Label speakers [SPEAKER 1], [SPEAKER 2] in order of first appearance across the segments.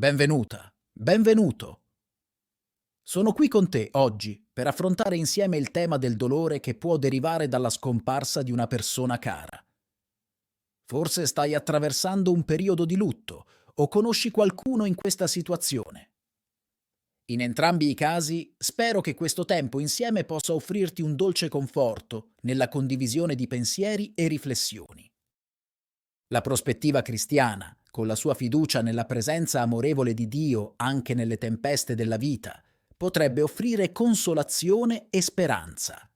[SPEAKER 1] Benvenuta, benvenuto. Sono qui con te oggi per affrontare insieme il tema del dolore che può derivare dalla scomparsa di una persona cara. Forse stai attraversando un periodo di lutto o conosci qualcuno in questa situazione. In entrambi i casi, spero che questo tempo insieme possa offrirti un dolce conforto nella condivisione di pensieri e riflessioni. La prospettiva cristiana, con la sua fiducia nella presenza amorevole di Dio anche nelle tempeste della vita, potrebbe offrire consolazione e speranza.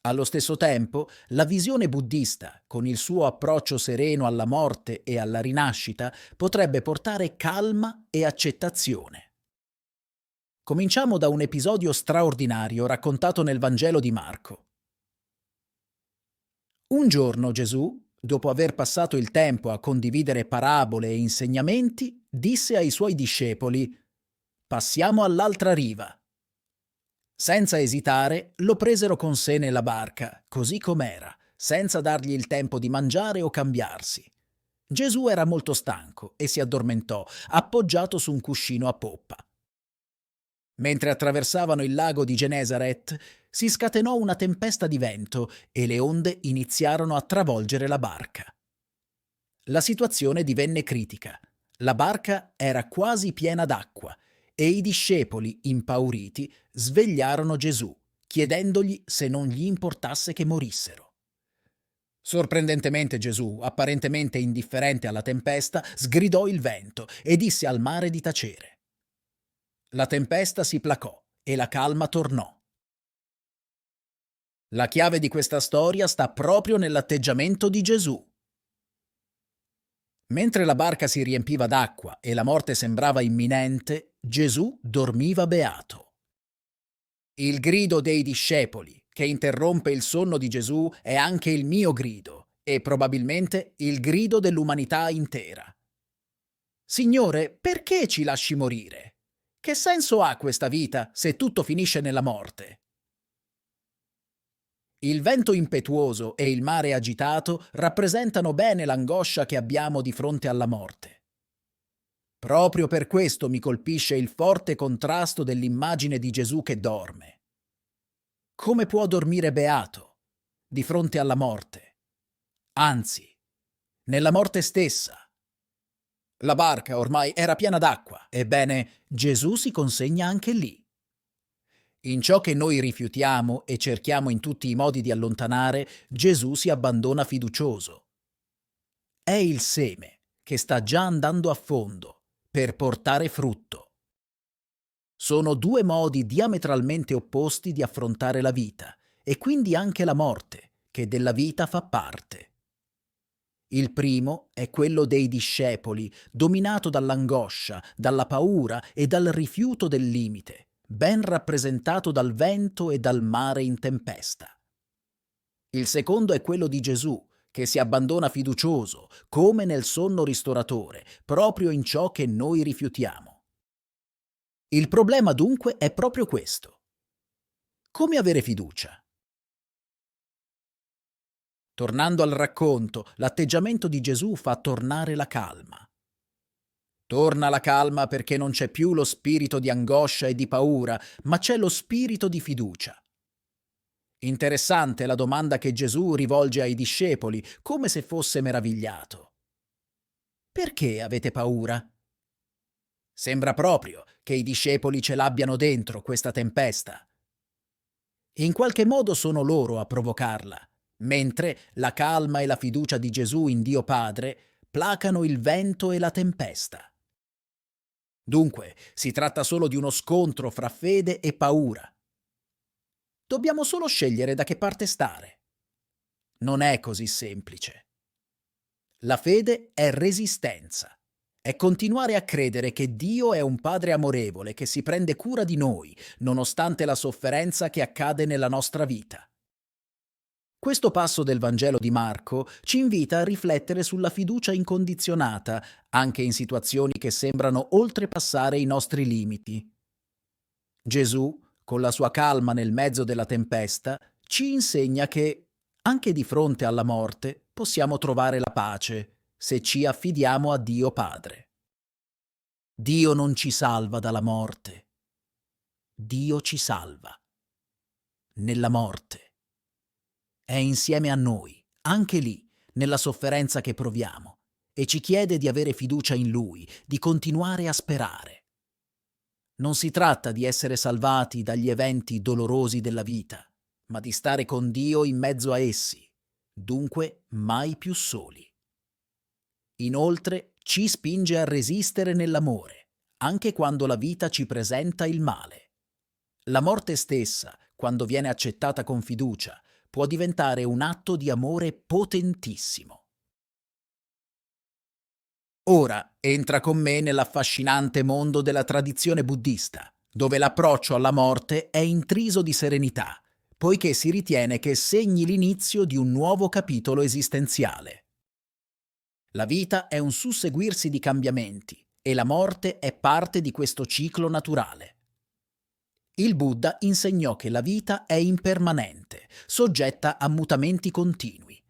[SPEAKER 1] Allo stesso tempo, la visione buddista, con il suo approccio sereno alla morte e alla rinascita, potrebbe portare calma e accettazione. Cominciamo da un episodio straordinario raccontato nel Vangelo di Marco. Un giorno Gesù, dopo aver passato il tempo a condividere parabole e insegnamenti, disse ai suoi discepoli: «Passiamo all'altra riva». Senza esitare, lo presero con sé nella barca, così com'era, senza dargli il tempo di mangiare o cambiarsi. Gesù era molto stanco e si addormentò, appoggiato su un cuscino a poppa. Mentre attraversavano il lago di Genesaret, si scatenò una tempesta di vento e le onde iniziarono a travolgere la barca. La situazione divenne critica. La barca era quasi piena d'acqua e i discepoli, impauriti, svegliarono Gesù, chiedendogli se non gli importasse che morissero. Sorprendentemente Gesù, apparentemente indifferente alla tempesta, sgridò il vento e disse al mare di tacere. La tempesta si placò e la calma tornò. La chiave di questa storia sta proprio nell'atteggiamento di Gesù. Mentre la barca si riempiva d'acqua e la morte sembrava imminente, Gesù dormiva beato. Il grido dei discepoli, che interrompe il sonno di Gesù, è anche il mio grido e probabilmente il grido dell'umanità intera. Signore, perché ci lasci morire? Che senso ha questa vita se tutto finisce nella morte? Il vento impetuoso e il mare agitato rappresentano bene l'angoscia che abbiamo di fronte alla morte. Proprio per questo mi colpisce il forte contrasto dell'immagine di Gesù che dorme. Come può dormire beato di fronte alla morte? Anzi, nella morte stessa. La barca ormai era piena d'acqua, ebbene Gesù si consegna anche lì. In ciò che noi rifiutiamo e cerchiamo in tutti i modi di allontanare, Gesù si abbandona fiducioso. È il seme che sta già andando a fondo per portare frutto. Sono due modi diametralmente opposti di affrontare la vita e quindi anche la morte, che della vita fa parte. Il primo è quello dei discepoli, dominato dall'angoscia, dalla paura e dal rifiuto del limite, ben rappresentato dal vento e dal mare in tempesta. Il secondo è quello di Gesù, che si abbandona fiducioso, come nel sonno ristoratore, proprio in ciò che noi rifiutiamo. Il problema dunque è proprio questo. Come avere fiducia? Tornando al racconto, l'atteggiamento di Gesù fa tornare la calma. Torna la calma perché non c'è più lo spirito di angoscia e di paura, ma c'è lo spirito di fiducia. Interessante la domanda che Gesù rivolge ai discepoli, come se fosse meravigliato. Perché avete paura? Sembra proprio che i discepoli ce l'abbiano dentro questa tempesta. In qualche modo sono loro a provocarla, mentre la calma e la fiducia di Gesù in Dio Padre placano il vento e la tempesta. Dunque, si tratta solo di uno scontro fra fede e paura. Dobbiamo solo scegliere da che parte stare. Non è così semplice. La fede è resistenza. È continuare a credere che Dio è un Padre amorevole che si prende cura di noi, nonostante la sofferenza che accade nella nostra vita. Questo passo del Vangelo di Marco ci invita a riflettere sulla fiducia incondizionata, anche in situazioni che sembrano oltrepassare i nostri limiti. Gesù, con la sua calma nel mezzo della tempesta, ci insegna che, anche di fronte alla morte, possiamo trovare la pace se ci affidiamo a Dio Padre. Dio non ci salva dalla morte. Dio ci salva nella morte. È insieme a noi, anche lì, nella sofferenza che proviamo, e ci chiede di avere fiducia in Lui, di continuare a sperare. Non si tratta di essere salvati dagli eventi dolorosi della vita, ma di stare con Dio in mezzo a essi, dunque mai più soli. Inoltre ci spinge a resistere nell'amore, anche quando la vita ci presenta il male. La morte stessa, quando viene accettata con fiducia, può diventare un atto di amore potentissimo. Ora entra con me nell'affascinante mondo della tradizione buddista, dove l'approccio alla morte è intriso di serenità, poiché si ritiene che segni l'inizio di un nuovo capitolo esistenziale. La vita è un susseguirsi di cambiamenti e la morte è parte di questo ciclo naturale. Il Buddha insegnò che la vita è impermanente, soggetta a mutamenti continui.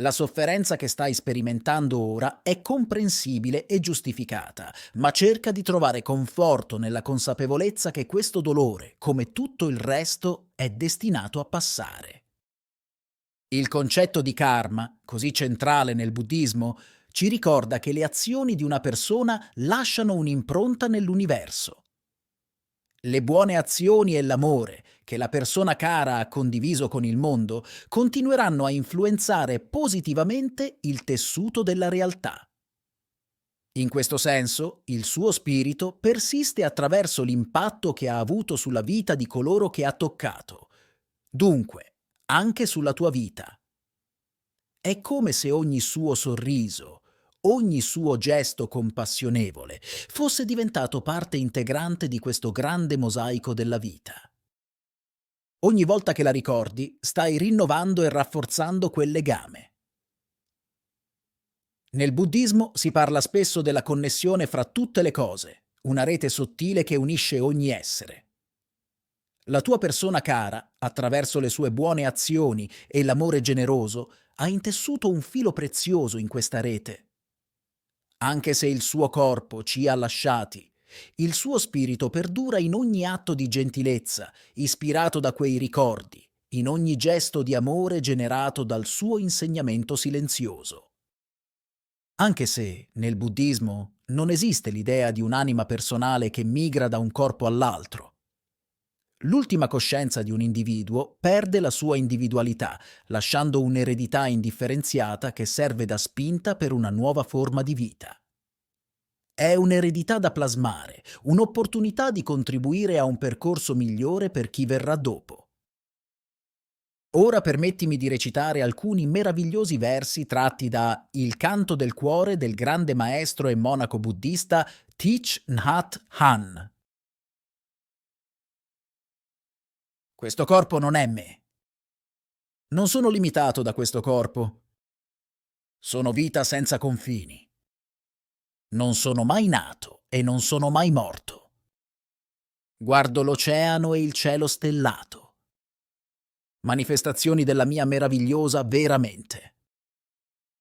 [SPEAKER 1] La sofferenza che stai sperimentando ora è comprensibile e giustificata, ma cerca di trovare conforto nella consapevolezza che questo dolore, come tutto il resto, è destinato a passare. Il concetto di karma, così centrale nel buddismo, ci ricorda che le azioni di una persona lasciano un'impronta nell'universo. Le buone azioni e l'amore che la persona cara ha condiviso con il mondo continueranno a influenzare positivamente il tessuto della realtà. In questo senso, il suo spirito persiste attraverso l'impatto che ha avuto sulla vita di coloro che ha toccato, dunque anche sulla tua vita. È come se ogni suo sorriso, ogni suo gesto compassionevole fosse diventato parte integrante di questo grande mosaico della vita. Ogni volta che la ricordi, stai rinnovando e rafforzando quel legame. Nel buddismo si parla spesso della connessione fra tutte le cose, una rete sottile che unisce ogni essere. La tua persona cara, attraverso le sue buone azioni e l'amore generoso, ha intessuto un filo prezioso in questa rete. Anche se il suo corpo ci ha lasciati, il suo spirito perdura in ogni atto di gentilezza, ispirato da quei ricordi, in ogni gesto di amore generato dal suo insegnamento silenzioso. Anche se, nel buddismo, non esiste l'idea di un'anima personale che migra da un corpo all'altro. L'ultima coscienza di un individuo perde la sua individualità, lasciando un'eredità indifferenziata che serve da spinta per una nuova forma di vita. È un'eredità da plasmare, un'opportunità di contribuire a un percorso migliore per chi verrà dopo. Ora permettimi di recitare alcuni meravigliosi versi tratti da Il canto del cuore del grande maestro e monaco buddista Thich Nhat Hanh. Questo corpo non è me. Non sono limitato da questo corpo. Sono vita senza confini. Non sono mai nato e non sono mai morto. Guardo l'oceano e il cielo stellato. Manifestazioni della mia meravigliosa veramente.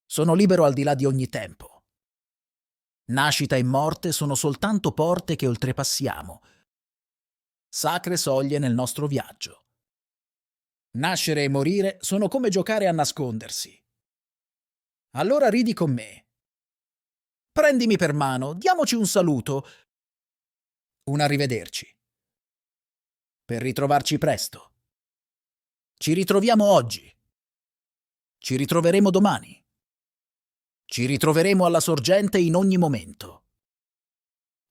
[SPEAKER 1] Sono libero al di là di ogni tempo. Nascita e morte sono soltanto porte che oltrepassiamo. Sacre soglie nel nostro viaggio. Nascere e morire sono come giocare a nascondersi. Allora ridi con me. Prendimi per mano, diamoci un saluto. Un arrivederci. Per ritrovarci presto. Ci ritroviamo oggi. Ci ritroveremo domani. Ci ritroveremo alla sorgente in ogni momento.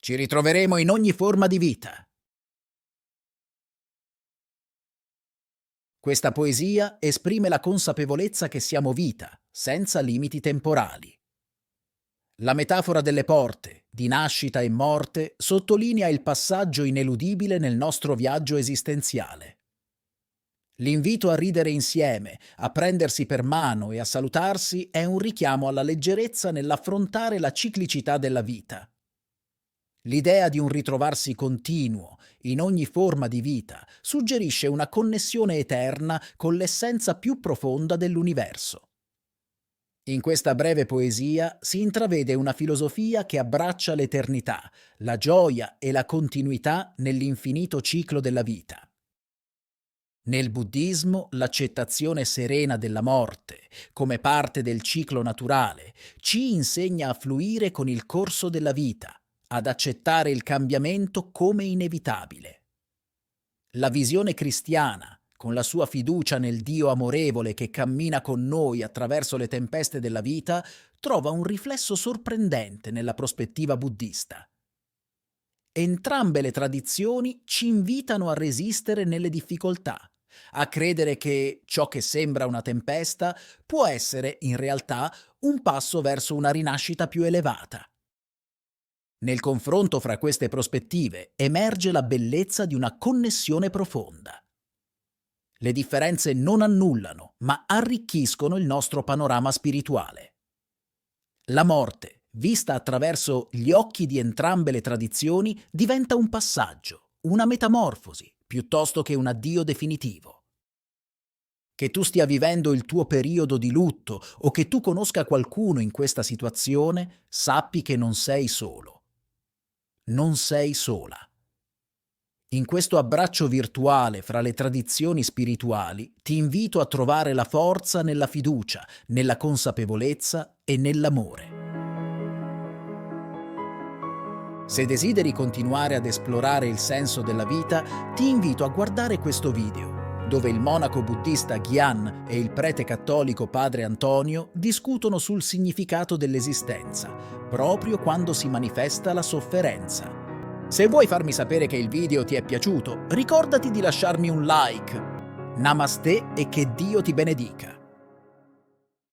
[SPEAKER 1] Ci ritroveremo in ogni forma di vita. Questa poesia esprime la consapevolezza che siamo vita, senza limiti temporali. La metafora delle porte, di nascita e morte, sottolinea il passaggio ineludibile nel nostro viaggio esistenziale. L'invito a ridere insieme, a prendersi per mano e a salutarsi è un richiamo alla leggerezza nell'affrontare la ciclicità della vita. L'idea di un ritrovarsi continuo, in ogni forma di vita, suggerisce una connessione eterna con l'essenza più profonda dell'universo. In questa breve poesia si intravede una filosofia che abbraccia l'eternità, la gioia e la continuità nell'infinito ciclo della vita. Nel buddismo, l'accettazione serena della morte, come parte del ciclo naturale, ci insegna a fluire con il corso della vita, ad accettare il cambiamento come inevitabile. La visione cristiana, con la sua fiducia nel Dio amorevole che cammina con noi attraverso le tempeste della vita, trova un riflesso sorprendente nella prospettiva buddista. Entrambe le tradizioni ci invitano a resistere nelle difficoltà, a credere che ciò che sembra una tempesta può essere, in realtà, un passo verso una rinascita più elevata. Nel confronto fra queste prospettive emerge la bellezza di una connessione profonda. Le differenze non annullano, ma arricchiscono il nostro panorama spirituale. La morte, vista attraverso gli occhi di entrambe le tradizioni, diventa un passaggio, una metamorfosi, piuttosto che un addio definitivo. Che tu stia vivendo il tuo periodo di lutto o che tu conosca qualcuno in questa situazione, sappi che non sei solo. Non sei sola. In questo abbraccio virtuale fra le tradizioni spirituali ti invito a trovare la forza nella fiducia, nella consapevolezza e nell'amore. Se desideri continuare ad esplorare il senso della vita, ti invito a guardare questo video, dove il monaco buddista Gyan e il prete cattolico padre Antonio discutono sul significato dell'esistenza, proprio quando si manifesta la sofferenza. Se vuoi farmi sapere che il video ti è piaciuto, ricordati di lasciarmi un like. Namaste e che Dio ti benedica.